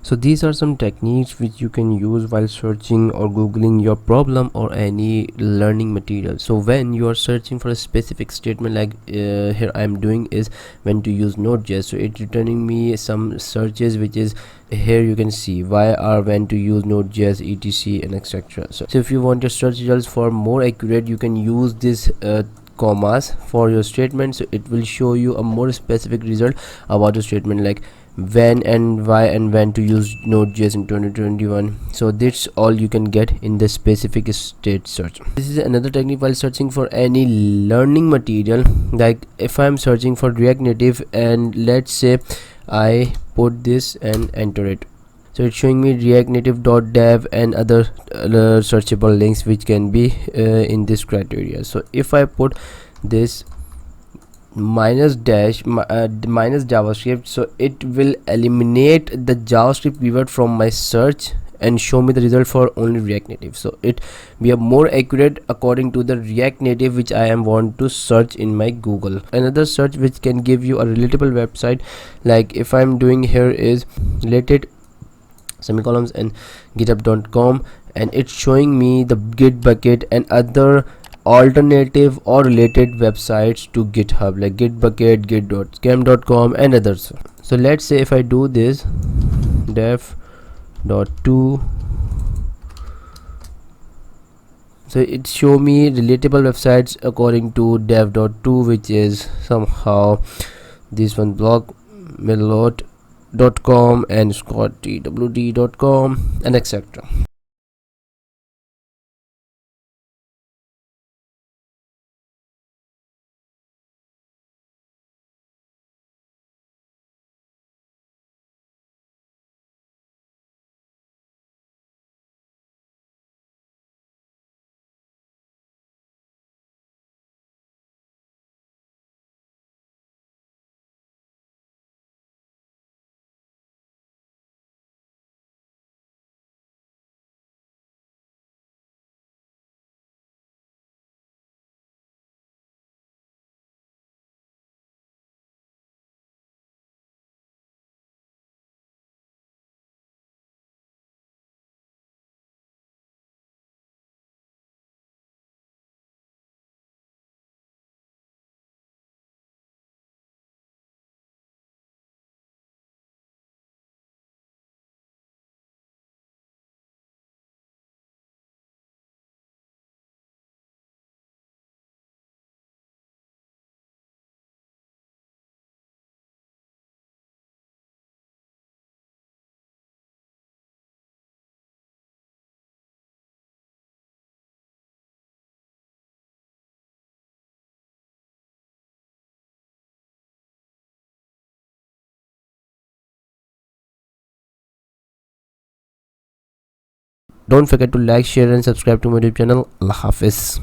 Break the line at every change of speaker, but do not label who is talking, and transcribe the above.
So these are some techniques which you can use while searching or googling your problem or any learning material. So when you are searching for a specific statement, like here I am doing is when to use Node.js, so it's returning me some searches, which is here you can see why or when to use Node.js, etc, and etc. So if you want your search results for more accurate, you can use this commas for your statement, so it will show you a more specific result about the statement, like when and why and when to use Node.js in 2021. So that's all you can get in the specific state search. This is another technique while searching for any learning material. Like if I'm searching for React Native, and let's say I put this and enter it, so it's showing me React Native.dev and other searchable links which can be in this criteria. So if I put this minus JavaScript, so it will eliminate the JavaScript keyword from my search and show me the result for only React Native. So it be a more accurate according to the React Native which I am want to search in my Google. Another search which can give you a relatable website, like if I'm doing here is related semicolons and github.com, and it's showing me the Gitbucket and other alternative or related websites to GitHub, like Gitbucket, git.scam.com and others. So let's say if I do this dev.to, so it show me relatable websites according to dev.to, which is somehow this one, blog melot.com and scottwd.com and etc. Don't forget to like, share and subscribe to my YouTube channel. Allah Hafiz.